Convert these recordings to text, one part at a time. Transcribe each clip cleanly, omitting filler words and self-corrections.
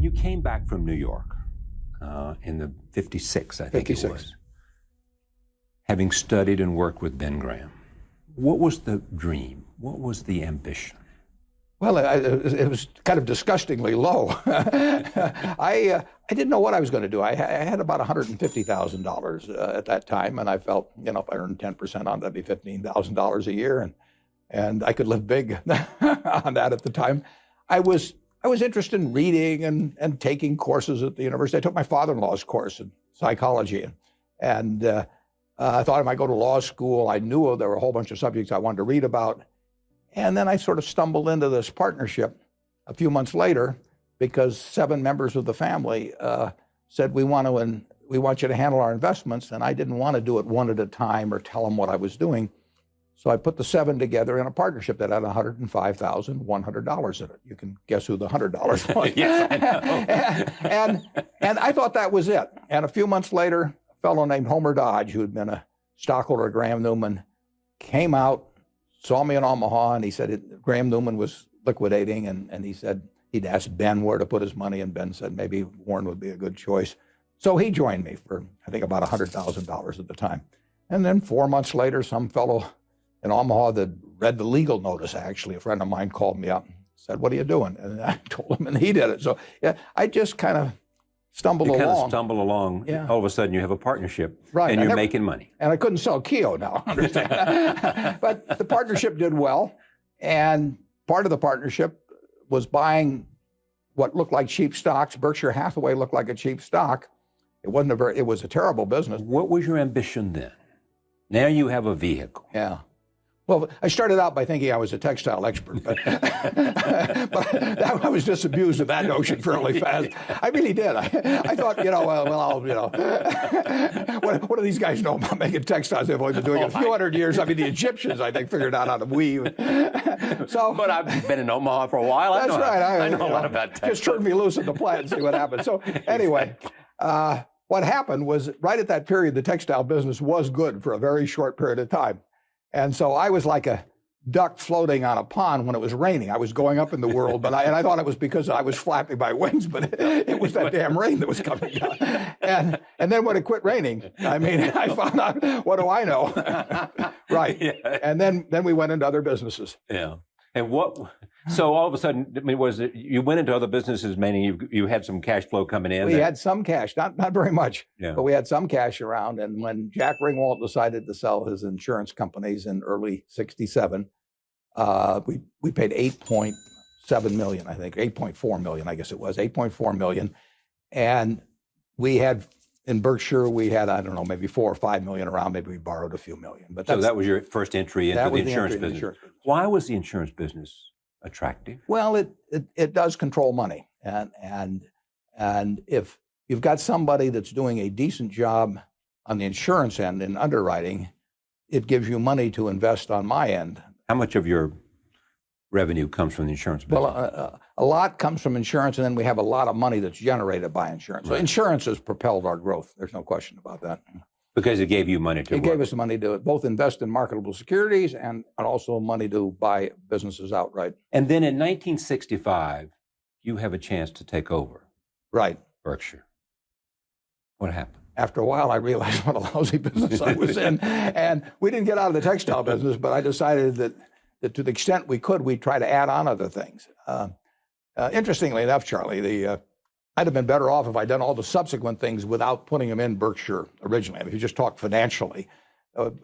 you came back from New York in the 56, I think 56. it was, having studied and worked with Ben Graham, what was the dream? What was the ambition? Well, it was kind of disgustingly low. I didn't know what I was going to do. I had about $150,000 at that time, and I felt, if I earned 10% on that, that'd be $15,000 a year, and I could live big on that at the time. I was interested in reading and taking courses at the university. I took my father-in-law's course in psychology, and I thought I might go to law school. I knew there were a whole bunch of subjects I wanted to read about. And then I sort of stumbled into this partnership a few months later because 7 members of the family said, we want you to handle our investments. And I didn't want to do it one at a time or tell them what I was doing. So I put the 7 together in a partnership that had $105,100 in it. You can guess who the $100 was. Yes, I know. and I thought that was it. And a few months later, a fellow named Homer Dodge, who had been a stockholder of Graham Newman, came out, saw me in Omaha, and he said Graham Newman was liquidating, and he said he'd asked Ben where to put his money, and Ben said maybe Warren would be a good choice. So he joined me for, I think, about $100,000 at the time. And then 4 months later, some fellow in Omaha that read the legal notice, actually, a friend of mine called me up and said, what are you doing? And I told him, and he did it. So yeah, I just kind of stumbled along. You kind of stumble along. Yeah. All of a sudden, you have a partnership, right, and you're making money. And I couldn't sell Keo now, understand? But the partnership did well, and part of the partnership was buying what looked like cheap stocks. Berkshire Hathaway looked like a cheap stock. It was a terrible business. What was your ambition then? Now you have a vehicle. Yeah. Well, I started out by thinking I was a textile expert, but, I was disabused of that notion fairly fast. I really did. I thought, what do these guys know about making textiles? They've only been doing it a few hundred years. I mean, the Egyptians, I think, figured out how to weave. But I've been in Omaha for a while. That's right. I know a lot about textiles. Just turn me loose at the plant and see what happens. So anyway, what happened was right at that period, the textile business was good for a very short period of time. And so I was like a duck floating on a pond when it was raining. I was going up in the world, but I thought it was because I was flapping my wings, but it was that damn rain that was coming down. And then when it quit raining, I found out, what do I know? Right. Yeah. And then we went into other businesses. Yeah. And so all of a sudden, was it, you went into other businesses, meaning you had some cash flow coming in? We had some cash, not very much, yeah. But we had some cash around. And when Jack Ringwalt decided to sell his insurance companies in early '67, we paid $8.7 million, I think, $8.4 million, I guess it was, $8.4 million. And we had, in Berkshire, we had, I don't know, maybe $4 or $5 million around. Maybe we borrowed a few million. But so that was your first entry into the insurance business. Why was the insurance business attractive? Well, it does control money, and if you've got somebody that's doing a decent job on the insurance end in underwriting, it gives you money to invest on my end. How much of your revenue comes from the insurance business? Well, a lot comes from insurance, and then we have a lot of money that's generated by insurance. Right. So insurance has propelled our growth. There's no question about that. Because it gave you money to work. It gave us money to both invest in marketable securities and also money to buy businesses outright. And then in 1965, you have a chance to take over. Right. Berkshire. What happened? After a while, I realized what a lousy business I was in. And we didn't get out of the textile business, but I decided that to the extent we could, we'd try to add on other things. Interestingly enough, Charlie, I'd have been better off if I'd done all the subsequent things without putting them in Berkshire originally. I mean, if you just talk financially,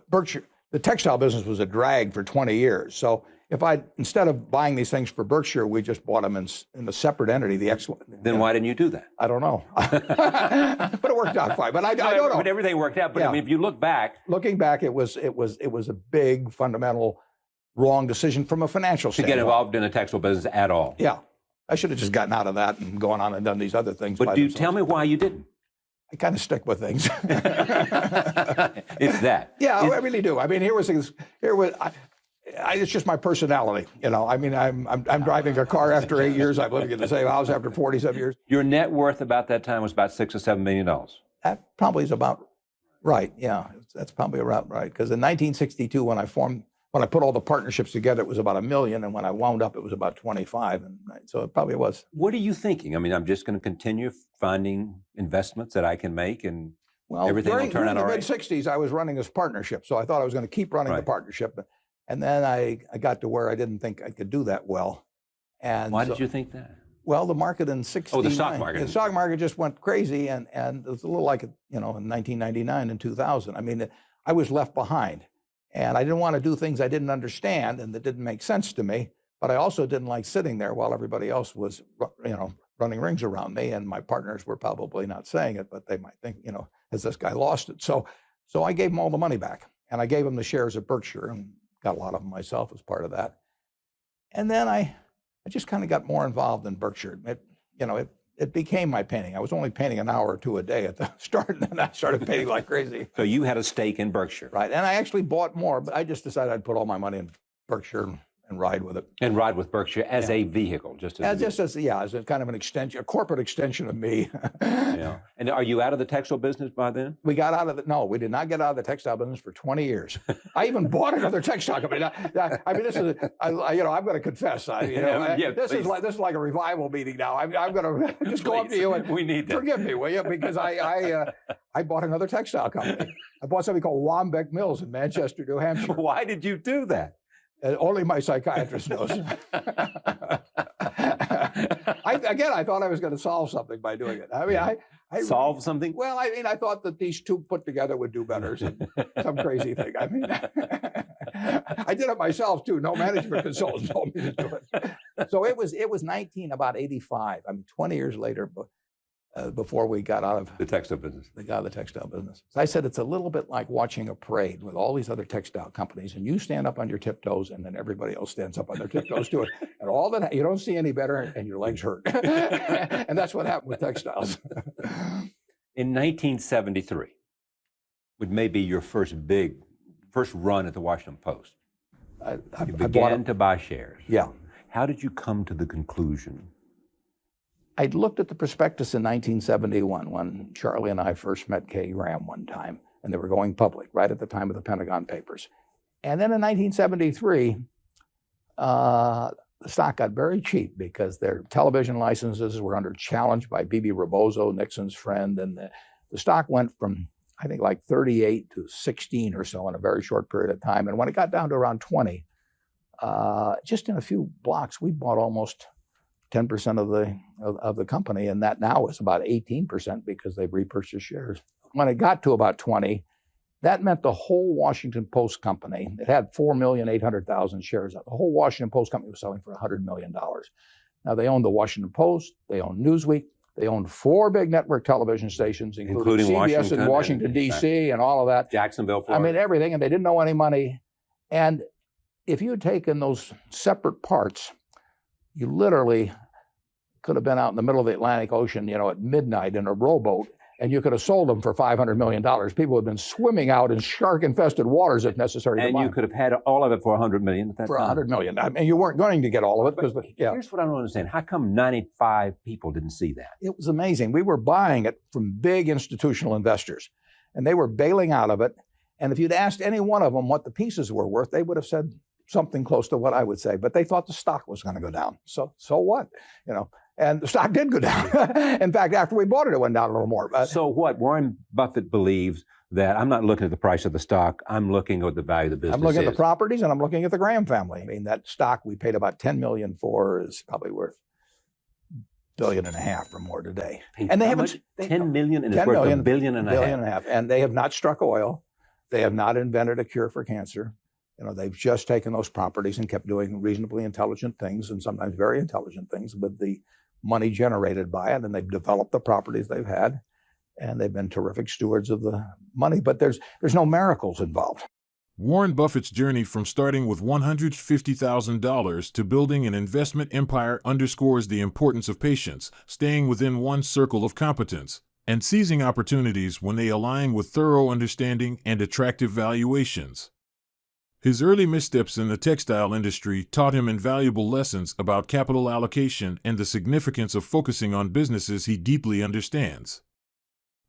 Berkshire, the textile business was a drag for 20 years. So if instead of buying these things for Berkshire, we just bought them in a separate entity, Then why didn't you do that? I don't know. But it worked out fine. But I don't know. But everything worked out. But yeah. I mean, if you look back. Looking back, it was a big, fundamental, wrong decision from a financial standpoint. To get involved in the textile business at all. Yeah. I should have just gotten out of that and gone on and done these other things. But tell me why you didn't. I kind of stick with things. It's that. Yeah, I really do. I mean, it's just my personality. I mean, I'm driving a car after 8 years. I'm living in the same house after 47 years. Your net worth about that time was about $6 or $7 million. That probably is about right. Yeah, that's probably about right. Because in 1962, when I formed when I put all the partnerships together, it was about $1 million, and when I wound up, it was about 25, and so it probably was. What are you thinking? I mean, I'm just going to continue finding investments that I can make, and everything will turn out all right. During the mid-'60s, I was running this partnership, so I thought I was going to keep running the partnership, and then I got to where I didn't think I could do that well. And why did you think that? Well, the market in '69. Oh, the stock market. The stock market just went crazy, and it was a little like, in 1999 and 2000. I mean, I was left behind, and I didn't want to do things I didn't understand and that didn't make sense to me. But I also didn't like sitting there while everybody else was, running rings around me, and my partners were probably not saying it, but they might think, has this guy lost it? So I gave them all the money back, and I gave them the shares of Berkshire, and got a lot of them myself as part of that. And then I just kind of got more involved in Berkshire. It became my painting. I was only painting an hour or two a day at the start, and then I started painting like crazy. So you had a stake in Berkshire. Right, and I actually bought more, but I just decided I'd put all my money in Berkshire and ride with it. And ride with Berkshire as a vehicle, as a kind of an extension, a corporate extension of me. Yeah. And are you out of the textile business by then? We got out of it. No, we did not get out of the textile business for 20 years. I even bought another textile company. I mean, this is, I'm going to confess. This is like a revival meeting now. I'm going to just go up to you and we need that. Forgive me, will you? Because I bought another textile company. I bought something called Wambeck Mills in Manchester, New Hampshire. Why did you do that? Only my psychiatrist knows. I thought I was going to solve something by doing it. I mean, I solve something? Well, I mean, I thought that these two put together would do better. Some crazy thing. I mean, I did it myself too. No management consultant told me to do it. So it was about 85. I mean, 20 years later, before we got out of the textile business. They got out of the textile business. So I said it's a little bit like watching a parade with all these other textile companies, and you stand up on your tiptoes, and then everybody else stands up on their tiptoes too. And all that, you don't see any better, and your legs hurt. And that's what happened with textiles. In 1973, which may be your first run at the Washington Post, you began to buy shares. Yeah. How did you come to the conclusion? I'd looked at the prospectus in 1971 when Charlie and I first met Kay Graham one time, and they were going public right at the time of the Pentagon Papers. And then in 1973, the stock got very cheap because their television licenses were under challenge by B.B. Rebozo, Nixon's friend, and the stock went from, I think, like 38 to 16 or so in a very short period of time. And when it got down to around 20, just in a few blocks, we bought almost 10% of the company, and that now is about 18% because they've repurchased shares. When it got to about 20, that meant the whole Washington Post company, it had 4,800,000 shares. The whole Washington Post company was selling for $100 million. Now, they owned the Washington Post, they owned Newsweek, they owned 4 big network television stations, including CBS in Washington, D.C., and all of that. Jacksonville, Florida. I mean, everything, and they didn't owe any money. And if you had taken those separate parts, you literally could have been out in the middle of the Atlantic Ocean, at midnight in a rowboat, and you could have sold them for $500 million. People have been swimming out in shark-infested waters if necessary. And you could have had all of it for $100 million at that time. For $100 million. I mean, you weren't going to get all of it. Here's what I don't understand. How come 95 people didn't see that? It was amazing. We were buying it from big institutional investors, and they were bailing out of it. And if you'd asked any one of them what the pieces were worth, they would have said something close to what I would say, but they thought the stock was going to go down. So what? And the stock did go down. In fact, after we bought it, it went down a little more. So what? Warren Buffett believes that I'm not looking at the price of the stock. I'm looking at the value of the business. I'm looking at the properties, and I'm looking at the Graham family. I mean, that stock we paid about $10 million for is probably worth $1.5 billion or more today. And they haven't $10 million, and it's worth $1.5 billion. And they have not struck oil. They have not invented a cure for cancer. They've just taken those properties and kept doing reasonably intelligent things, and sometimes very intelligent things, with the money generated by it, and they've developed the properties they've had, and they've been terrific stewards of the money. But there's no miracles involved. Warren Buffett's journey from starting with $150,000 to building an investment empire underscores the importance of patience, staying within one's circle of competence, and seizing opportunities when they align with thorough understanding and attractive valuations. His early missteps in the textile industry taught him invaluable lessons about capital allocation and the significance of focusing on businesses he deeply understands.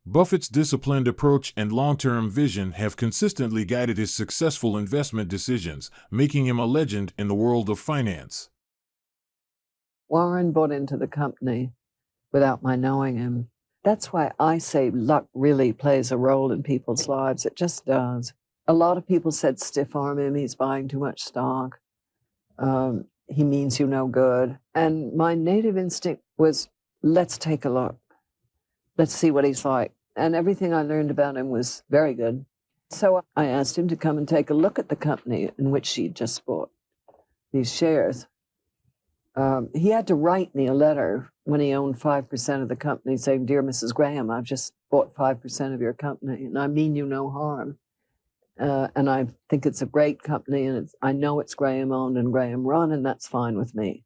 Buffett's disciplined approach and long-term vision have consistently guided his successful investment decisions, making him a legend in the world of finance. Warren bought into the company without my knowing him. That's why I say luck really plays a role in people's lives. It just does. A lot of people said stiff arm him, he's buying too much stock. He means you no good. And my native instinct was, let's take a look. Let's see what he's like. And everything I learned about him was very good. So I asked him to come and take a look at the company in which he just bought these shares. He had to write me a letter when he owned 5% of the company saying, "Dear Mrs. Graham, I've just bought 5% of your company, and I mean you no harm. And I think it's a great company, and I know it's Graham owned and Graham run, and that's fine with me."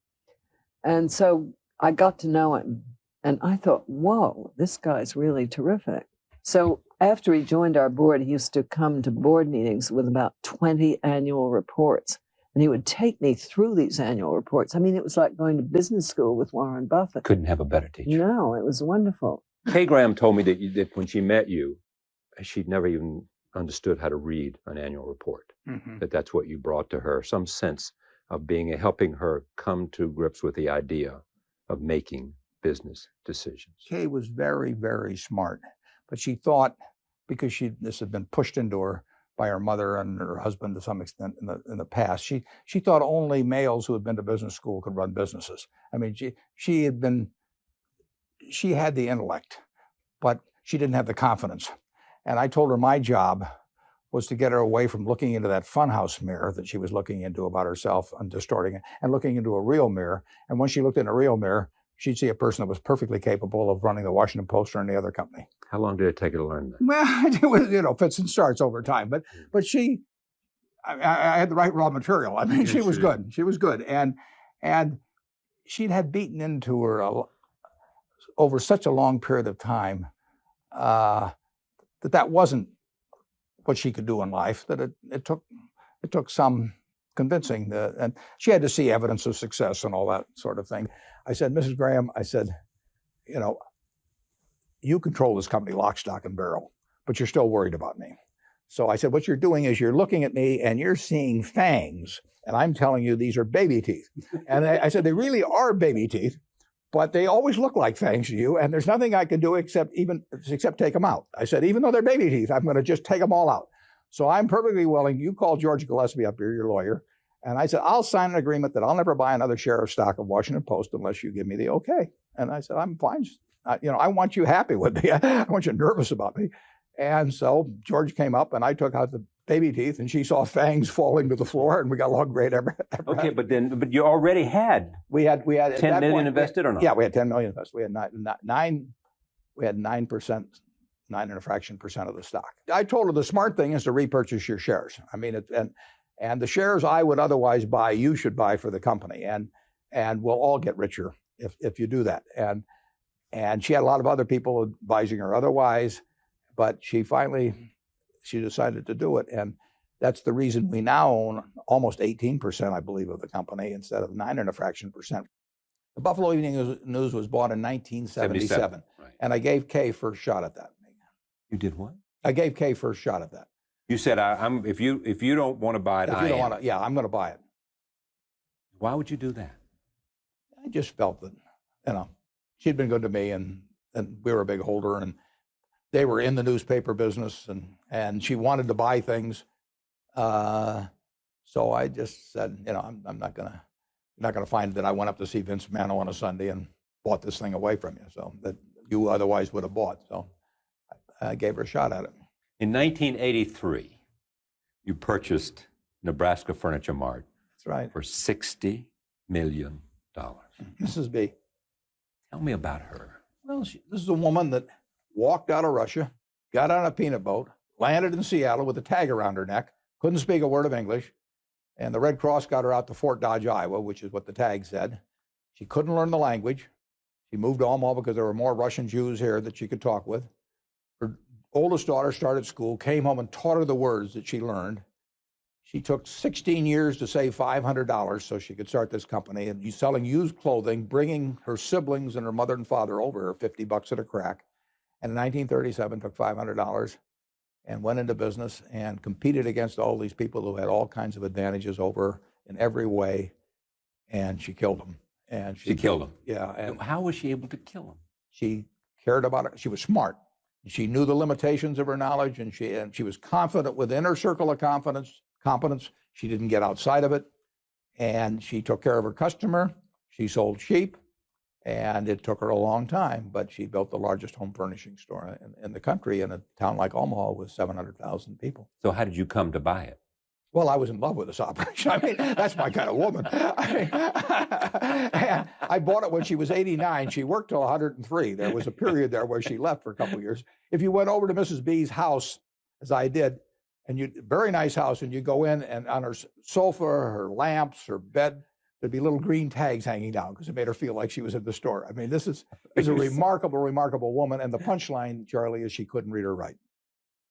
And so I got to know him, and I thought, whoa, this guy's really terrific. So after he joined our board, he used to come to board meetings with about 20 annual reports, and he would take me through these annual reports. I mean, it was like going to business school with Warren Buffett. Couldn't have a better teacher. No, it was wonderful. Kay Graham told me that when she met you, she'd never even understood how to read an annual report, that's what you brought to her, some sense of helping her come to grips with the idea of making business decisions. Kay was very, very smart, but she thought, because this had been pushed into her by her mother and her husband to some extent in the past, she thought only males who had been to business school could run businesses. I mean, she had the intellect, but she didn't have the confidence. And I told her my job was to get her away from looking into that funhouse mirror that she was looking into about herself and distorting it, and looking into a real mirror. And when she looked in a real mirror, she'd see a person that was perfectly capable of running the Washington Post or any other company. How long did it take her to learn that? Well, it was, fits and starts over time. But I had the right raw material. I mean, she was good. She was good. And she'd had beaten into her over such a long period of time that wasn't what she could do in life, that it took some convincing. And she had to see evidence of success and all that sort of thing. I said, "Mrs. Graham," I said, "you control this company lock, stock, and barrel, but you're still worried about me." So I said, "What you're doing is you're looking at me and you're seeing fangs, and I'm telling you these are baby teeth." And I said, "They really are baby teeth, but they always look like fangs to you, and there's nothing I can do except take them out." I said, "Even though they're baby teeth, I'm going to just take them all out. So I'm perfectly willing. You call George Gillespie up here, your lawyer." And I said, "I'll sign an agreement that I'll never buy another share of stock of Washington Post unless you give me the okay." And I said, "I'm fine. I want you happy with me. I want you nervous about me." And so George came up, and I took out the baby teeth, and she saw fangs falling to the floor, and we got along great ever. Okay, but you already had we had $10 million invested or not? Yeah, we had $10 million invested. We had 9%, 9.5% of the stock. I told her the smart thing is to repurchase your shares. I mean, and the shares I would otherwise buy, you should buy for the company, and we'll all get richer if you do that. And she had a lot of other people advising her otherwise, but she decided to do it. And that's the reason we now own almost 18%, I believe, of the company instead of 9.5%. The Buffalo Evening News was bought in 1977, right. And I gave Kay first shot at that. You did what? I gave Kay first shot at that. You said, if you don't want to buy it, I'm going to buy it. Why would you do that? I just felt that, she'd been good to me, and we were a big holder, and they were in the newspaper business, and she wanted to buy things. So I just said, I'm not gonna find that I went up to see Vince Mano on a Sunday and bought this thing away from you, so that you otherwise would have bought. So I gave her a shot at it. In 1983, you purchased Nebraska Furniture Mart. That's right. For $60 million. Mrs. B. Tell me about her. Well, this is a woman that walked out of Russia, got on a peanut boat, landed in Seattle with a tag around her neck, couldn't speak a word of English, and the Red Cross got her out to Fort Dodge, Iowa, which is what the tag said. She couldn't learn the language. She moved to Omaha because there were more Russian Jews here that she could talk with. Her oldest daughter started school, came home and taught her the words that she learned. She took 16 years to save $500 so she could start this company, and selling used clothing, bringing her siblings and her mother and father over, $50 at a crack. And in 1937, took $500 and went into business and competed against all these people who had all kinds of advantages over her in every way. And she killed them. And she killed them. Yeah. And how was she able to kill them? She cared about it. She was smart. She knew the limitations of her knowledge, and she was confident within her circle of competence. She didn't get outside of it. And she took care of her customer. She sold sheep. And it took her a long time, but she built the largest home furnishing store in the country in a town like Omaha with 700,000 people. So how did you come to buy it? Well, I was in love with this operation. I mean, that's my kind of woman. I bought it when she was 89. She worked till 103. There was a period there where she left for a couple of years. If you went over to Mrs. B's house, as I did, and very nice house, and you go in, and on her sofa, her lamps, her bed, there'd be little green tags hanging down because it made her feel like she was in the store. I mean, this is a remarkable, remarkable woman. And the punchline, Charlie, is she couldn't read or write.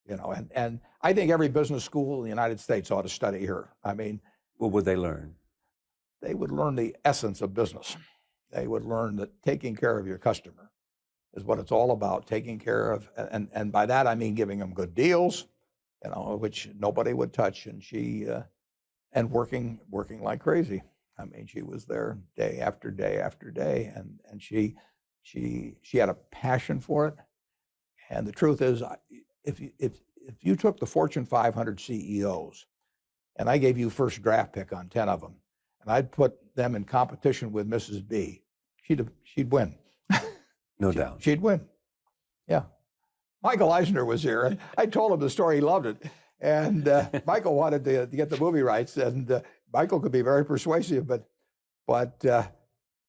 You know, and I think every business school in the United States ought to study her. I mean, what would they learn? They would learn the essence of business. They would learn that taking care of your customer is what it's all about. Taking care of, and by that I mean giving them good deals, you know, which nobody would touch. And she, and working like crazy. I mean, she was there day after day after day, and she had a passion for it. And the truth is, if you took the Fortune 500 CEOs, and I gave you first draft pick on 10 of them, and I'd put them in competition with Mrs. B, she'd win. No doubt. She'd win. Yeah. Michael Eisner was here, and I told him the story. He loved it. And Michael wanted to get the movie rights, and Michael could be very persuasive, but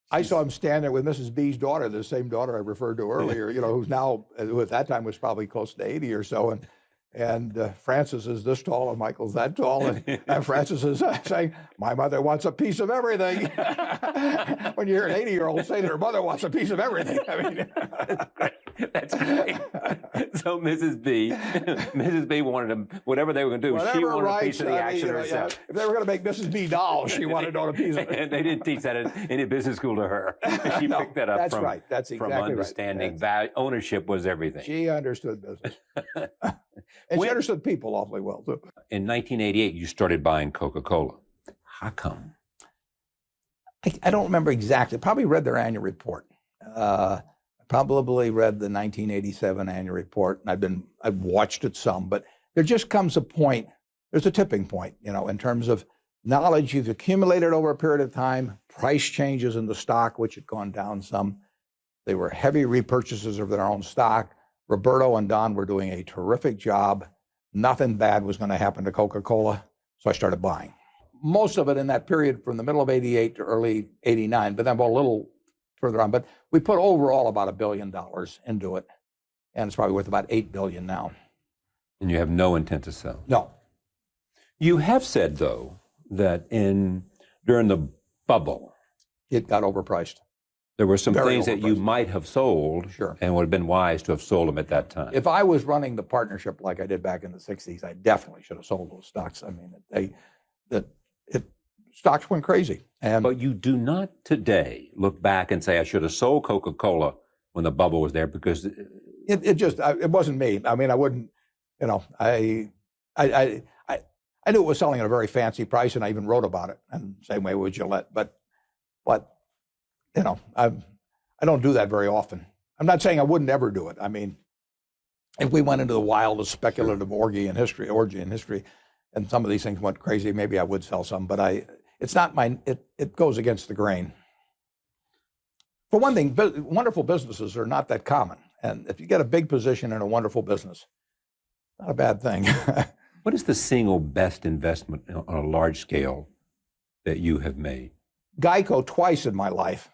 I saw him stand there with Mrs. B's daughter, the same daughter I referred to earlier, you know, who at that time was probably close to 80 or so, and Frances is this tall and Michael's that tall, and Frances is saying, "My mother wants a piece of everything." When you hear an 80-year-old say that her mother wants a piece of everything, I mean, that's great. So Mrs. B wanted them, whatever they were going to do, she wanted a piece of the action herself. Yeah. If they were going to make Mrs. B dolls, she wanted to own a piece of it. And they didn't teach that in any business school to her. She picked that up from, right. That's exactly from understanding right. ownership was everything. She understood business. And she understood people awfully well, too. In 1988, you started buying Coca-Cola. How come? I don't remember exactly. Probably read their annual report. Probably read the 1987 annual report, and I've watched it some, but there just comes a point, there's a tipping point, you know, in terms of knowledge you've accumulated over a period of time, price changes in the stock, which had gone down some. They were heavy repurchases of their own stock. Roberto and Don were doing a terrific job. Nothing bad was going to happen to Coca-Cola, so I started buying. Most of it in that period from the middle of 88 to early 89, but then a little further on. But we put overall about $1 billion into it, and it's probably worth about $8 billion now. And you have no intent to sell? No. You have said, though, that during the bubble, it got overpriced. There were some things that you overpriced. Might have sold, Sure, and would have been wise to have sold them at that time. If I was running the partnership like I did back in the 60s, I definitely should have sold those stocks. I mean, stocks went crazy. But you do not today look back and say, I should have sold Coca-Cola when the bubble was there, because it wasn't me. I mean, I wouldn't, you know, I knew it was selling at a very fancy price, and I even wrote about it, and same way with Gillette. But you know, I don't do that very often. I'm not saying I wouldn't ever do it. I mean, if we went into the wildest speculative orgy in history, and some of these things went crazy, maybe I would sell some. But it's not it goes against the grain. For one thing, wonderful businesses are not that common. And if you get a big position in a wonderful business, not a bad thing. What is the single best investment on a large scale that you have made? Geico twice in my life.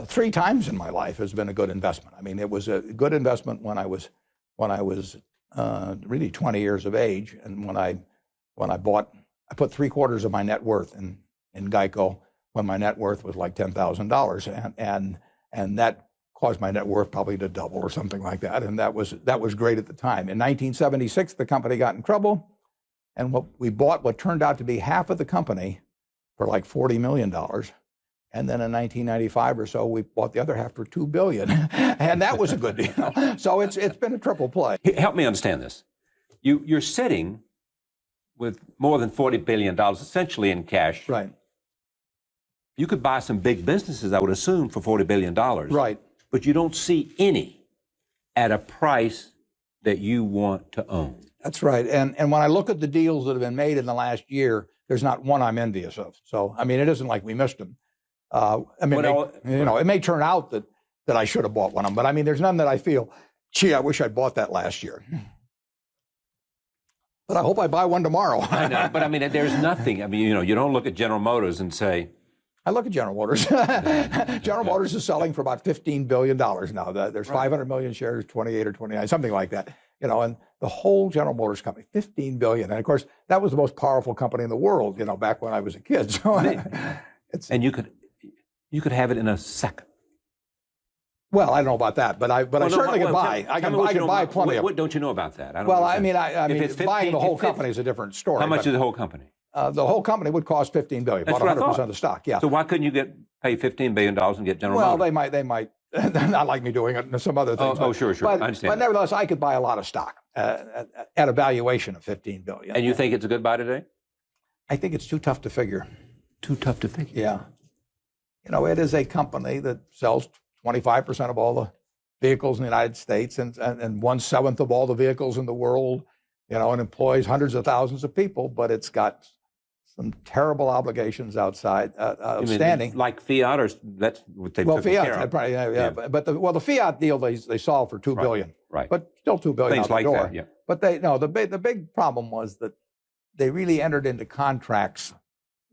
3 times in my life has been a good investment. I mean, it was a good investment when I was really 20 years of age, and when I bought, I put 3/4 of my net worth in Geico when my net worth was like $10,000, and that caused my net worth probably to double or something like that, and that was great at the time. In 1976, the company got in trouble, and we bought what turned out to be half of the company for like $40 million. And then in 1995 or so, we bought the other half for $2 billion, and that was a good deal. So it's been a triple play. Help me understand this. You're sitting with more than $40 billion, essentially in cash. Right. You could buy some big businesses, I would assume, for $40 billion. Right. But you don't see any at a price that you want to own. That's right. And when I look at the deals that have been made in the last year, there's not one I'm envious of. So, I mean, it isn't like we missed them. I mean, it may turn out that I should have bought one of them, but I mean, there's none that I feel, gee, I wish I'd bought that last year. But I hope I buy one tomorrow. I know, but I mean, there's nothing. I mean, you don't look at General Motors and say. I look at General Motors. General Motors is selling for about $15 billion now. There's 500 million shares, 28 or 29, something like that. And the whole General Motors company, $15 billion. And of course, that was the most powerful company in the world, back when I was a kid. So and you could have it in a second. Well, I don't know about that, but I certainly can buy. I can buy plenty of. What don't you know about that? I mean, buying the whole company is a different story. How much is the whole company? The whole company would cost $15 billion, about 100% of the stock. Yeah. So why couldn't you pay $15 billion and get General Motors? Well, they might not like me doing it and some other things. Sure. I understand. But nevertheless, I could buy a lot of stock at a valuation of $15 billion. And you think it's a good buy today? I think it's too tough to figure. Too tough to figure? Yeah. It is a company that sells 25% of all the vehicles in the United States and 1/7 of all the vehicles in the world, and employs hundreds of thousands of people, but it's got some terrible obligations outstanding. Like Fiat, or that's what they took care of? Probably, yeah. But the Fiat deal they solved for $2 billion. Right. But still $2 billion Things out the door. That, yeah. But the big problem was that they really entered into contracts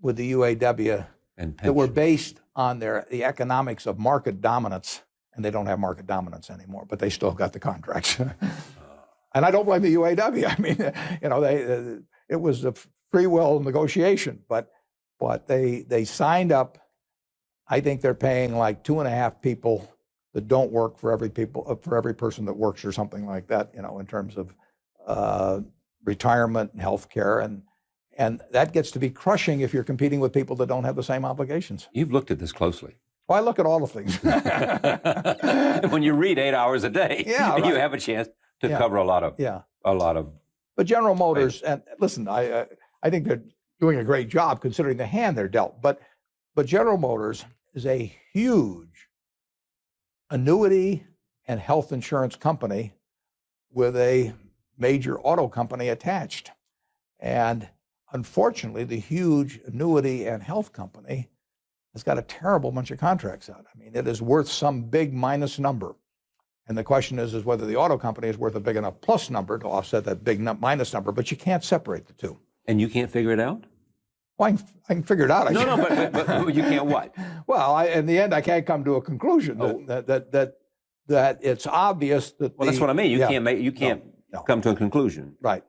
with the UAW that were based on the economics of market dominance, and they don't have market dominance anymore, but they still got the contracts. And I don't blame the UAW. I mean, it was a free will negotiation, but they signed up. I think they're paying like 2.5 people that don't work for every person that works, or something like that. In terms of retirement and health care, and that gets to be crushing if you're competing with people that don't have the same obligations. You've looked at this closely. Well, I look at all the things. When you read 8 hours a day, right. You have a chance to cover a lot of. But General Motors, and listen, I think they're doing a great job considering the hand they're dealt. But General Motors is a huge annuity and health insurance company with a major auto company attached. And unfortunately, the huge annuity and health company has got a terrible bunch of contracts out. I mean, it is worth some big minus number. And the question is whether the auto company is worth a big enough plus number to offset that big minus number, but you can't separate the two. And you can't figure it out? Well, I can figure it out. No, but you can't what? Well, in the end, I can't come to a conclusion that it's obvious that. Well, that's what I mean. You can't come to a conclusion, right?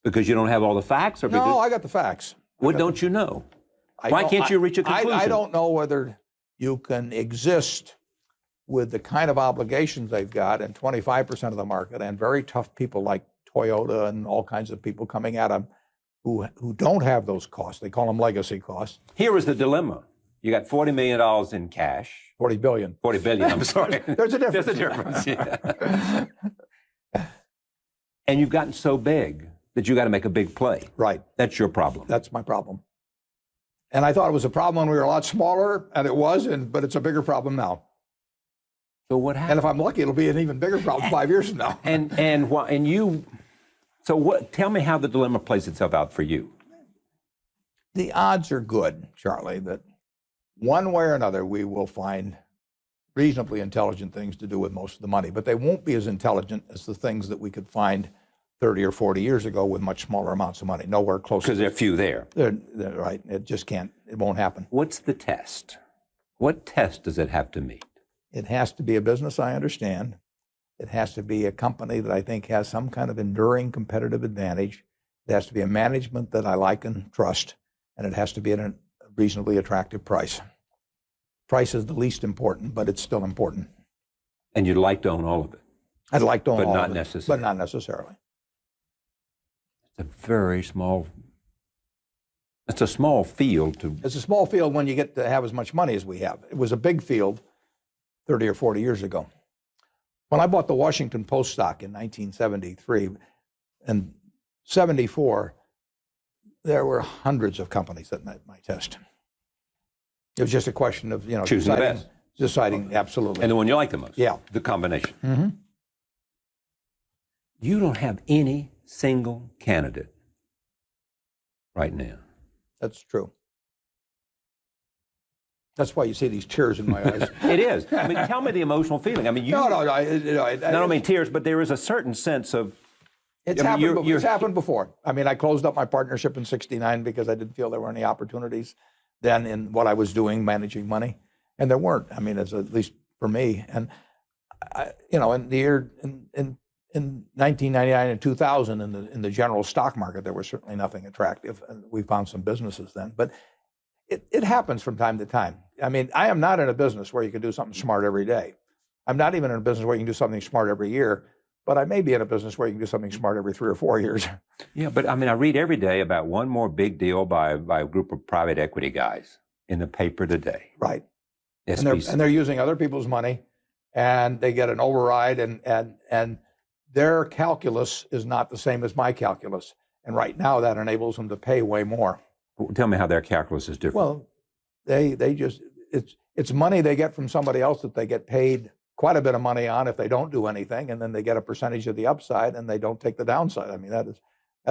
Because you don't have all the facts, or because no, I got the facts. What don't you know? Why can't you reach a conclusion? I don't know whether you can exist with the kind of obligations they've got and 25% of the market and very tough people like Toyota and all kinds of people coming at them who don't have those costs. They call them legacy costs. Here is the dilemma. You got $40 million in cash. 40 billion. 40 billion, I'm sorry. There's a difference. There's a difference, yeah. And you've gotten so big that you got to make a big play. Right. That's your problem. That's my problem. And I thought it was a problem when we were a lot smaller, and it was, but it's a bigger problem now. So what happened? And if I'm lucky, it'll be an even bigger problem 5 years from now. Tell me how the dilemma plays itself out for you. The odds are good, Charlie, that one way or another we will find reasonably intelligent things to do with most of the money, but they won't be as intelligent as the things that we could find 30 or 40 years ago with much smaller amounts of money. Nowhere close. Because there are few there. They're right. It just can't. It won't happen. What's the test? What test does it have to meet? It has to be a business I understand. It has to be a company that I think has some kind of enduring competitive advantage. It has to be a management that I like and trust, and it has to be at a reasonably attractive price. Price is the least important, but it's still important. And you'd like to own all of it? I'd like to own all of it. But not necessarily? But not necessarily. It's a very small It's a small field to. It's a small field when you get to have as much money as we have. It was a big field 30 or 40 years ago. When I bought the Washington Post stock in 1973 and 74, there were hundreds of companies that met my test. It was just a question of, choosing the best. Deciding, absolutely. And the one you like the most. Yeah. The combination. Mm-hmm. You don't have any single candidate right now. That's true. That's why you see these tears in my eyes. It is. I mean, tell me the emotional feeling. I mean, you. No. I don't mean tears, but there is a certain sense of. It's happened before. I mean, I closed up my partnership in '69 because I didn't feel there were any opportunities then in what I was doing, managing money, and there weren't. I mean, at least for me. And in the year in 1999 and 2000, in the general stock market, there was certainly nothing attractive. And we found some businesses then, but it happens from time to time. I mean, I am not in a business where you can do something smart every day. I'm not even in a business where you can do something smart every year. But I may be in a business where you can do something smart every 3 or 4 years. Yeah, but I mean, I read every day about one more big deal by a group of private equity guys in the paper today. Right. SBC. And they're using other people's money, and they get an override, and their calculus is not the same as my calculus. And right now, that enables them to pay way more. Tell me how their calculus is different. Well, they just it's money they get from somebody else that they get paid quite a bit of money on if they don't do anything, and then they get a percentage of the upside and they don't take the downside. I mean, that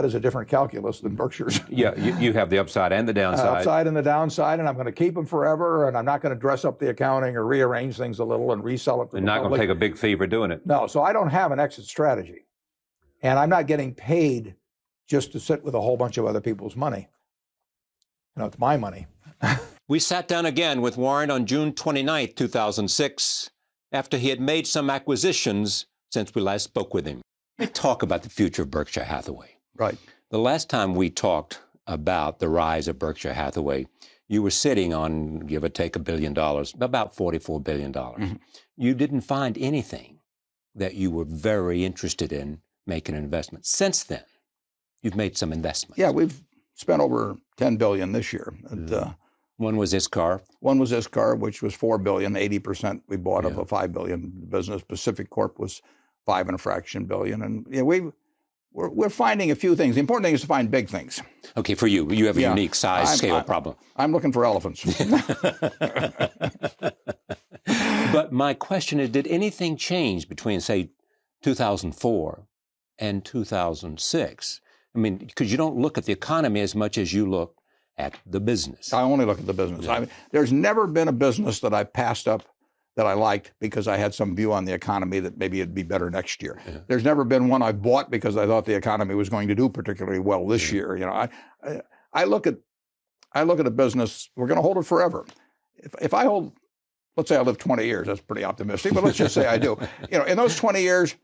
is a different calculus than Berkshire's. Yeah, you have the upside and the downside. Upside and the downside, and I'm going to keep them forever, and I'm not going to dress up the accounting or rearrange things a little and resell it to the You're not going to take a big fee for doing it. No, so I don't have an exit strategy. And I'm not getting paid just to sit with a whole bunch of other people's money. It's my money. We sat down again with Warren on June 29th, 2006, after he had made some acquisitions since we last spoke with him. We talk about the future of Berkshire Hathaway. Right. The last time we talked about the rise of Berkshire Hathaway, you were sitting on, give or take, $1 billion, about $44 billion. Mm-hmm. You didn't find anything that you were very interested in making an investment. Since then, you've made some investments. Yeah, we've spent over $10 billion this year. One was ISCAR. One was ISCAR, which was $4 billion, 80% we bought of a $5 billion business. Pacific Corp was $5 and a fraction billion. And we're finding a few things. The important thing is to find big things. Okay, for you have a unique size scale problem. I'm looking for elephants. But my question is, did anything change between, say, 2004 and 2006? I mean, because you don't look at the economy as much as you look at the business. I only look at the business. Yeah. I mean, there's never been a business that I passed up that I liked because I had some view on the economy that maybe it'd be better next year. Yeah. There's never been one I bought because I thought the economy was going to do particularly well this year. I look at a business. We're going to hold it forever. If I hold, let's say I live 20 years, that's pretty optimistic, but let's just say I do. In those 20 years,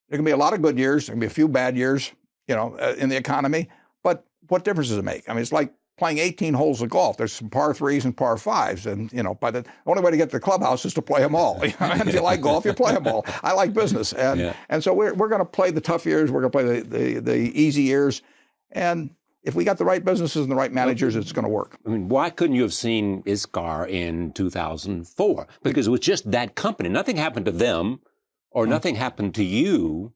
there can be a lot of good years, there can be a few bad years, in the economy. But what difference does it make? I mean, it's like playing 18 holes of golf. There's some par threes and par fives, and the only way to get to the clubhouse is to play them all. And if you like golf, you play them all. I like business, and so we're going to play the tough years. We're going to play the easy years, and if we got the right businesses and the right managers, it's going to work. I mean, why couldn't you have seen ISCAR in 2004? Because it was just that company. Nothing happened to them, or nothing happened to you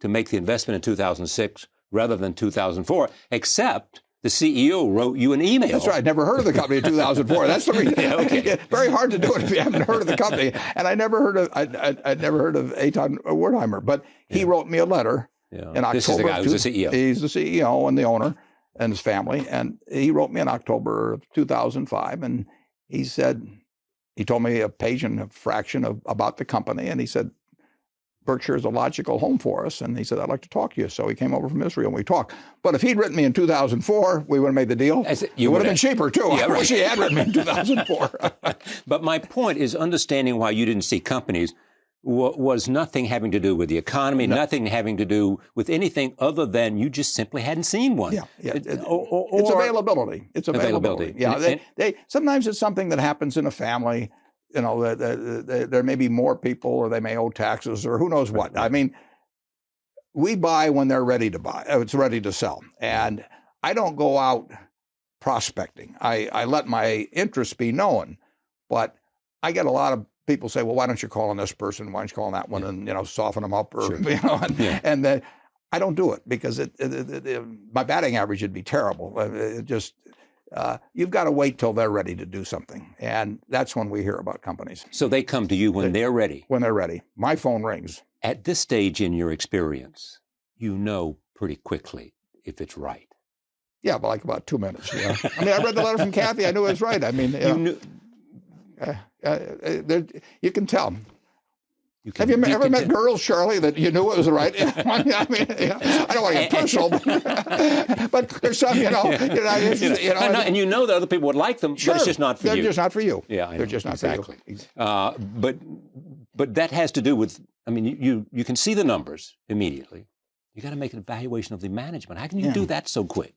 to make the investment in 2006 rather than 2004, except the CEO wrote you an email. That's right. I'd never heard of the company in 2004. That's the reason. Okay. Very hard to do it if you haven't heard of the company. And I'd never heard of Eitan Wertheimer, but he wrote me a letter in October. This is the guy who's the CEO. He's the CEO and the owner and his family. And he wrote me in October of 2005. And he told me a page and a fraction about the company. And he said, Berkshire is a logical home for us. And he said, I'd like to talk to you. So he came over from Israel and we talked. But if he'd written me in 2004, we would have made the deal. It would have been cheaper, too. Yeah, I wish he had written me in 2004. But my point is understanding why you didn't see companies was nothing having to do with the economy, nothing having to do with anything other than you just simply hadn't seen one. Yeah. It's availability. It's availability. Yeah. Sometimes it's something that happens in a family. There may be more people, or they may owe taxes, or who knows what. I mean, we buy when they're ready to buy. It's ready to sell. And I don't go out prospecting. I let my interests be known, but I get a lot of people say, well, why don't you call on this person? Why don't you call on that one and, soften them up? Or, Sure. and I don't do it because my batting average would be terrible. You've got to wait till they're ready to do something. And that's when we hear about companies. So they come to you when they're ready. When they're ready. My phone rings. At this stage in your experience, you know pretty quickly if it's right. Yeah, but like about 2 minutes. I read the letter from Kathy. I knew it was right. You knew. You can tell. Have you ever met girls, Charlie, that you knew it was right? I don't want to get personal, but there's some, and you know that other people would like them, sure, but it's just not for you. They're just not for you. Yeah, I know. They're just not exactly. for you. But that has to do with. You can see the numbers immediately. You got to make an evaluation of the management. How can you do that so quick?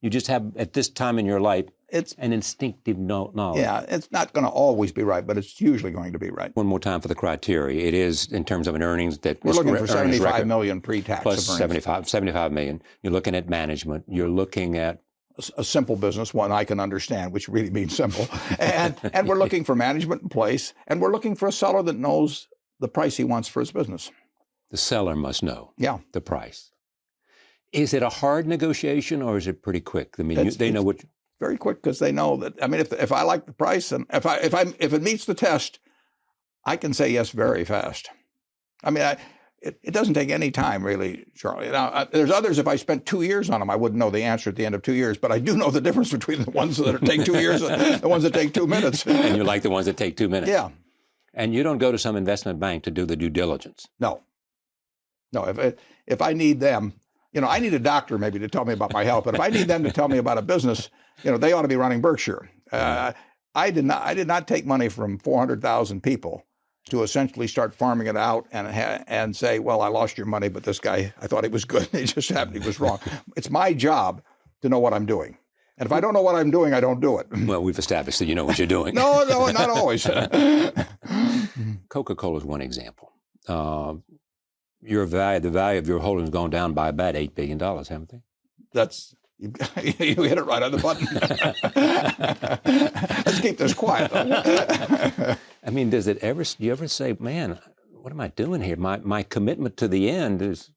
You just have, at this time in your life, it's an instinctive knowledge. Yeah, it's not going to always be right, but it's usually going to be right. One more time for the criteria. It is, in terms of an earnings that... We're looking for $75 million pre-tax. Plus $75 million. You're looking at management. You're looking at... A simple business, one I can understand, which really means simple. And we're looking for management in place, and we're looking for a seller that knows the price he wants for his business. The seller must know the price. Is it a hard negotiation or is it pretty quick? They know what. Very quick because they know that. If I like the price and if it meets the test, I can say yes very fast. It doesn't take any time really, Charlie. Now there's others. If I spent 2 years on them, I wouldn't know the answer at the end of 2 years. But I do know the difference between the ones that take 2 years and the ones that take 2 minutes. And you like the ones that take 2 minutes. Yeah. And you don't go to some investment bank to do the due diligence. No. If I need them. I need a doctor maybe to tell me about my health, but if I need them to tell me about a business, they ought to be running Berkshire. I did not take money from 400,000 people to essentially start farming it out and say, well, I lost your money, but this guy, I thought he was good. It just happened he was wrong. It's my job to know what I'm doing. And if I don't know what I'm doing, I don't do it. Well, we've established that you know what you're doing. No, not always. Coca-Cola is one example. The value of your holdings gone down by about $8 billion, haven't they? You hit it right on the button. Let's keep this quiet. Do you ever say, man, what am I doing here? My commitment to the end is...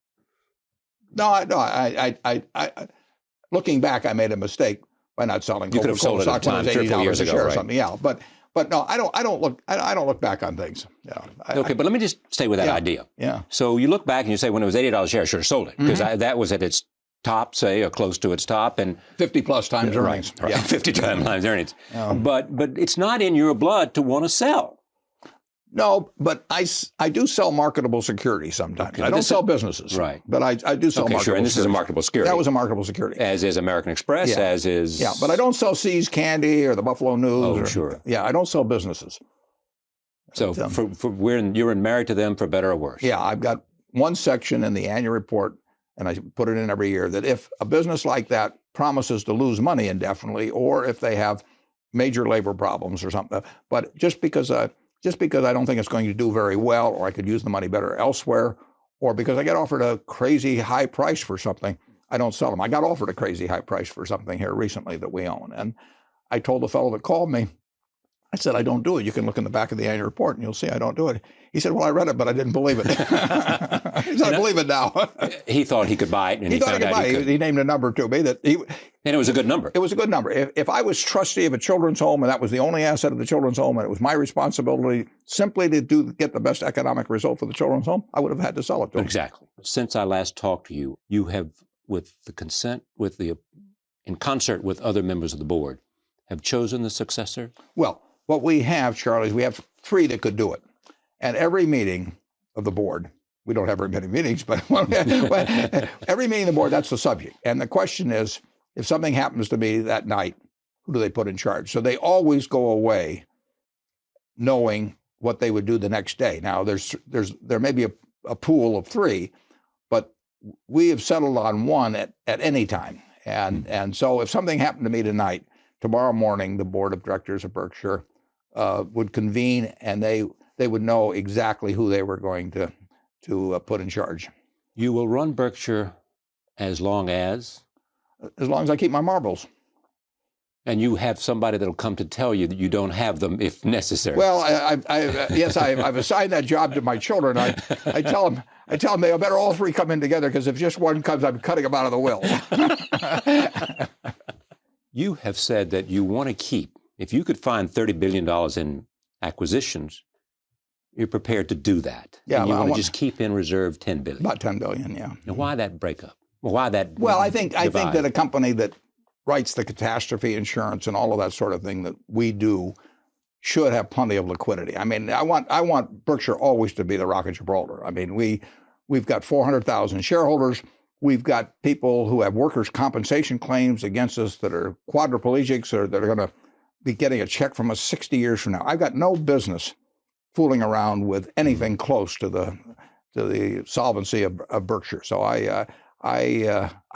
No. I looking back, I made a mistake by not selling. You could have sold it at the time, 3 or 4 years ago, right? Or something. Yeah, but no, I don't look back on things. Yeah. Okay, but let me just stay with that idea. Yeah. So you look back and you say, when it was $80 a share, I should have sold it because that was at its top, say, or close to its top, and 50 plus times earnings. Right. Yeah. 50 times earnings. But it's not in your blood to want to sell. No, but I do sell marketable securities sometimes. Okay, I don't sell businesses. Right. But I do sell marketable sure, and this securities. is a marketable security. That was a marketable security. As is American Express, as is... Yeah, but I don't sell See's Candy or the Buffalo News. Oh, sure. Yeah, I don't sell businesses. So you're married to them for better or worse? Yeah, I've got one section in the annual report, and I put it in every year, that if a business like that promises to lose money indefinitely, or if they have major labor problems or something, but just because I don't think it's going to do very well, or I could use the money better elsewhere, or because I get offered a crazy high price for something, I don't sell them. I got offered a crazy high price for something here recently that we own. And I told the fellow that called me, I said, I don't do it. You can look in the back of the annual report and you'll see I don't do it. He said, well, I read it, but I didn't believe it. He said, I believe it now. He thought he could buy it, and he found out he could. He named a number to me and it was a good number. It was a good number. If I was trustee of a children's home and that was the only asset of the children's home and it was my responsibility simply to get the best economic result for the children's home, I would have had to sell it to him. Exactly. Since I last talked to you, you have, with the consent, in concert with other members of the board, have chosen the successor? Well, what we have, Charlie, is we have 3 that could do it. And every meeting of the board, we don't have very many meetings, but every meeting of the board, that's the subject. And the question is, if something happens to me that night, who do they put in charge? So they always go away knowing what they would do the next day. Now, there may be a pool of 3, but we have settled on one at any time. And so if something happened to me tonight, tomorrow morning, the board of directors of Berkshire would convene, and they would know exactly who they were going to put in charge. You will run Berkshire as long as? As long as I keep my marbles. And you have somebody that'll come to tell you that you don't have them if necessary. Well, yes, I've assigned that job to my children. I tell them they better all three come in together, because if just one comes, I'm cutting them out of the will. You have said that you want to keep, if you could find $30 billion in acquisitions, you're prepared to do that. Yeah, and you want to just keep in reserve $10 billion. About $10 billion, yeah. Now, why that breakup? Why that? Well, I think that a company that writes the catastrophe insurance and all of that sort of thing that we do should have plenty of liquidity. I mean, I want Berkshire always to be the Rock of Gibraltar. I mean, we've got 400,000 shareholders. We've got people who have workers' compensation claims against us that are quadriplegics, or that are going to be getting a check from us 60 years from now. I've got no business fooling around with anything close to the solvency of Berkshire. So I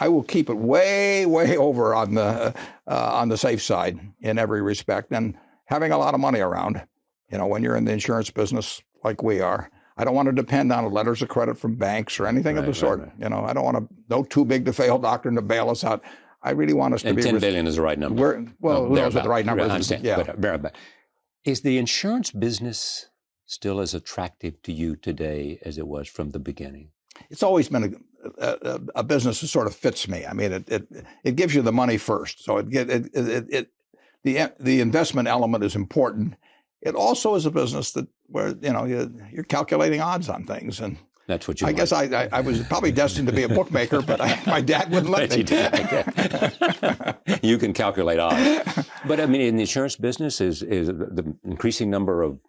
will keep it way over on the safe side in every respect. And having a lot of money around, when you're in the insurance business like we are, I don't want to depend on letters of credit from banks or anything of the sort. Right. I don't want no too big to fail doctrine to bail us out. I really want us to be. $10 billion is the right number. Who knows what the right number is? I understand. Yeah. But is the insurance business still as attractive to you today as it was from the beginning? It's always been a business that sort of fits me. I mean, it gives you the money first, so the investment element is important. It also is a business where you're calculating odds on things, and that's what you. I guess I was probably destined to be a bookmaker, but my dad wouldn't let me. You can calculate odds, but I mean, in the insurance business, is the increasing number of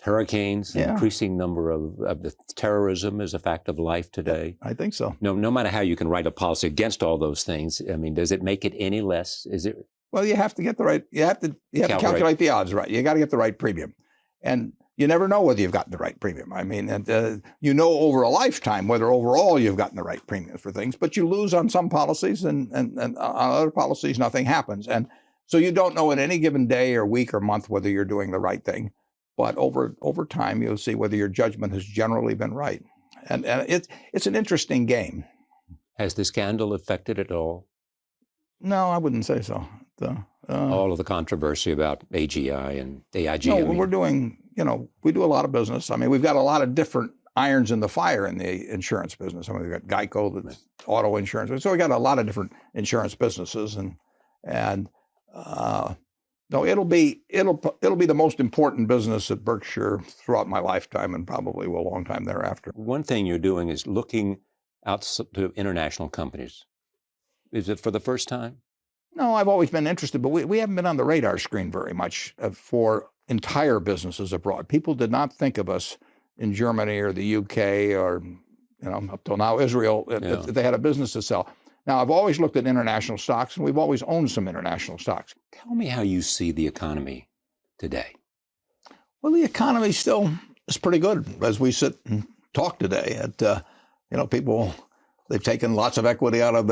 hurricanes, the increasing number of the terrorism is a fact of life today. I think so. No matter how you can write a policy against all those things, I mean, does it make it any less? Is it? Well, you have to get the right. You have to calculate the odds right. You got to get the right premium, and you never know whether you've gotten the right premium. I mean, over a lifetime whether overall you've gotten the right premium for things, but you lose on some policies, and on other policies nothing happens, and so you don't know in any given day or week or month whether you're doing the right thing. But over time, you'll see whether your judgment has generally been right, and it's an interesting game. Has the scandal affected it all? No, I wouldn't say so. All of the controversy about AGI and AIG. No, we're doing, we do a lot of business. I mean, we've got a lot of different irons in the fire in the insurance business. I mean, we've got Geico, that's auto insurance. So we got a lot of different insurance businesses, and no, it'll be the most important business at Berkshire throughout my lifetime, and probably a long time thereafter. One thing you're doing is looking out to international companies. Is it for the first time? No, I've always been interested, but we haven't been on the radar screen very much for entire businesses abroad. People did not think of us in Germany or the UK or, up till now Israel, if they had a business to sell. Now, I've always looked at international stocks, and we've always owned some international stocks. Tell me how you see the economy today. Well, the economy still is pretty good as we sit and talk today. People, they've taken lots of equity out of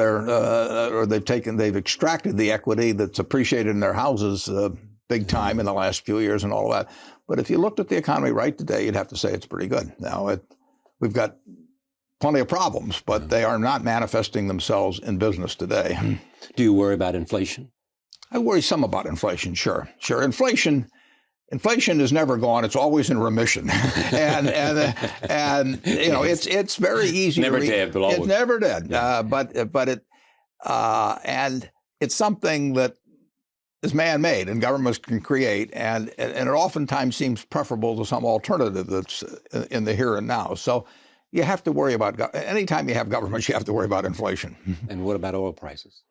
they've extracted the equity that's appreciated in their houses big time in the last few years and all of that. But if you looked at the economy right today, you'd have to say it's pretty good. Now, we've got plenty of problems, but they are not manifesting themselves in business today. Do you worry about inflation? I worry some about inflation, sure. Inflation is never gone; it's always in remission, and it's very easy. Never dead, but always. It's never dead. And it's something that is man-made, and governments can create, and it oftentimes seems preferable to some alternative that's in the here and now. So you have to worry about, anytime you have governments, you have to worry about inflation. And what about oil prices?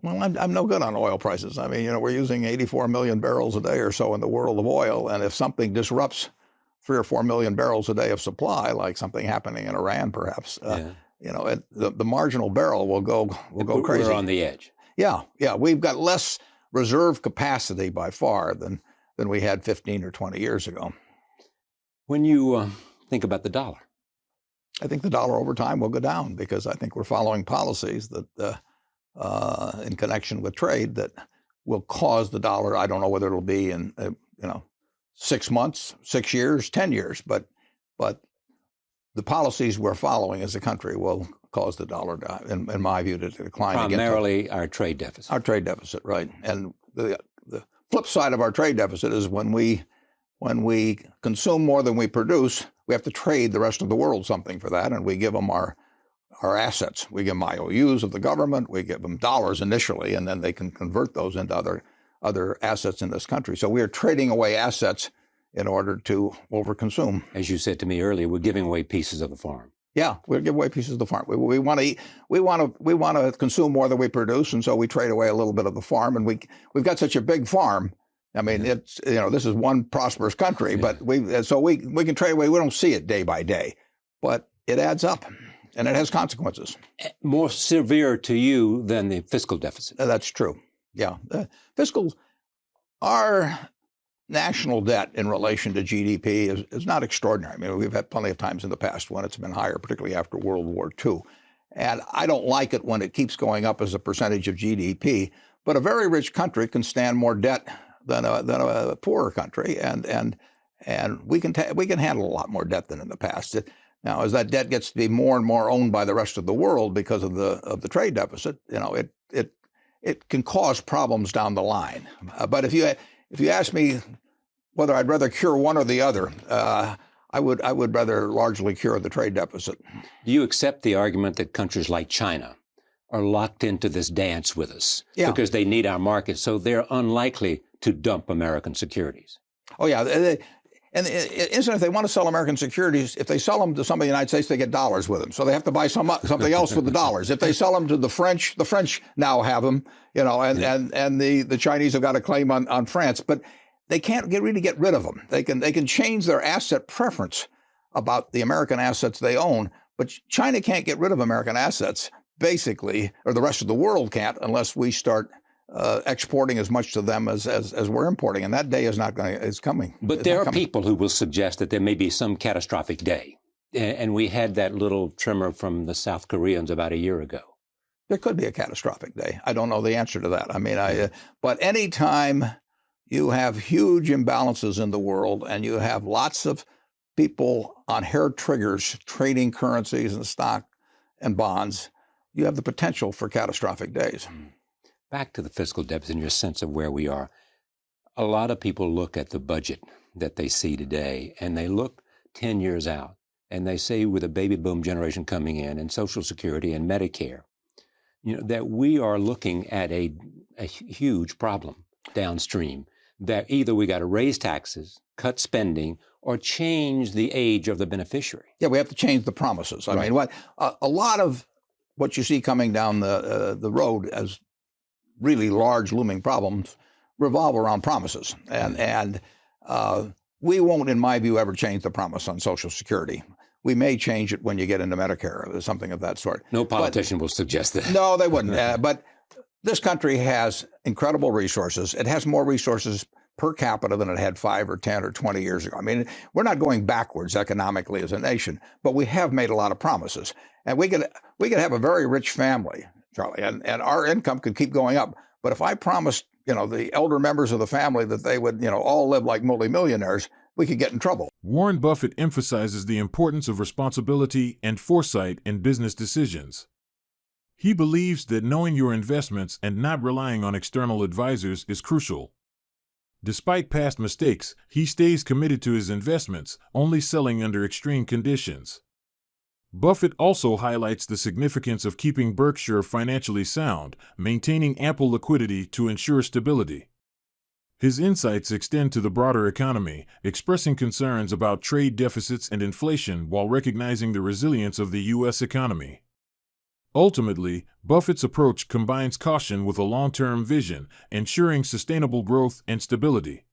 Well, I'm no good on oil prices. I mean, we're using 84 million barrels a day or so in the world of oil, and if something disrupts 3 or 4 million barrels a day of supply, like something happening in Iran, perhaps, the marginal barrel will go crazy. We're on the edge. Yeah, we've got less reserve capacity by far than we had 15 or 20 years ago. When you think about the dollar, I think the dollar over time will go down, because I think we're following policies that in connection with trade that will cause the dollar. I don't know whether it'll be in 6 months, 6 years, 10 years, but the policies we're following as a country will cause the dollar, in my view, to decline. Primarily our trade deficit. Our trade deficit, right. And the flip side of our trade deficit is when we consume more than we produce, we have to trade the rest of the world something for that, and we give them our assets. We give them IOUs of the government. We give them dollars initially, and then they can convert those into other assets in this country. So we are trading away assets in order to overconsume. As you said to me earlier, we're giving away pieces of the farm. Yeah, we'll give away pieces of the farm. We want to consume more than we produce, and so we trade away a little bit of the farm. And we've got such a big farm. I mean, it's this is one prosperous country, but we can trade away. We don't see it day by day, but it adds up, and it has consequences. More severe to you than the fiscal deficit. That's true. Yeah, our national debt in relation to GDP is not extraordinary. I mean, we've had plenty of times in the past when it's been higher, particularly after World War II. And I don't like it when it keeps going up as a percentage of GDP. But a very rich country can stand more debt than a poorer country, and we can handle a lot more debt than in the past. Now, as that debt gets to be more and more owned by the rest of the world because of the trade deficit, it can cause problems down the line. But if you ask me whether I'd rather cure one or the other, I would rather largely cure the trade deficit. Do you accept the argument that countries like China are locked into this dance with us because they need our market, so they're unlikely to dump American securities? Oh, yeah. And incidentally, if they want to sell American securities, if they sell them to somebody in the United States, they get dollars with them. So they have to buy something else with the dollars. If they sell them to the French now have them, and the Chinese have got a claim on France. But they can't really get rid of them. They can change their asset preference about the American assets they own, but China can't get rid of American assets, basically, or the rest of the world can't, unless we start exporting as much to them as we're importing, and that day is coming. But there are people who will suggest that there may be some catastrophic day, and we had that little tremor from the South Koreans about a year ago. There could be a catastrophic day. I don't know the answer to that. I mean, but any time you have huge imbalances in the world, and you have lots of people on hair triggers trading currencies and stock and bonds, you have the potential for catastrophic days. Back to the fiscal deficit and your sense of where we are. A lot of people look at the budget that they see today, and they look 10 years out, and they say with a baby boom generation coming in and Social Security and Medicare, that we are looking at a huge problem downstream, that either we got to raise taxes, cut spending, or change the age of the beneficiary. Yeah, we have to change the promises. I mean, a lot of what you see coming down the road as really large looming problems revolve around promises. And we won't, in my view, ever change the promise on Social Security. We may change it when you get into Medicare or something of that sort. No politician will suggest that. No, they wouldn't. But this country has incredible resources. It has more resources per capita than it had 5 or 10 or 20 years ago. I mean, we're not going backwards economically as a nation, but we have made a lot of promises. And we could have a very rich family, Charlie, and our income could keep going up. But if I promised, the elder members of the family that they would, all live like multimillionaires, we could get in trouble. Warren Buffett emphasizes the importance of responsibility and foresight in business decisions. He believes that knowing your investments and not relying on external advisors is crucial. Despite past mistakes, he stays committed to his investments, only selling under extreme conditions. Buffett also highlights the significance of keeping Berkshire financially sound, maintaining ample liquidity to ensure stability. His insights extend to the broader economy, expressing concerns about trade deficits and inflation while recognizing the resilience of the U.S. economy. Ultimately, Buffett's approach combines caution with a long-term vision, ensuring sustainable growth and stability.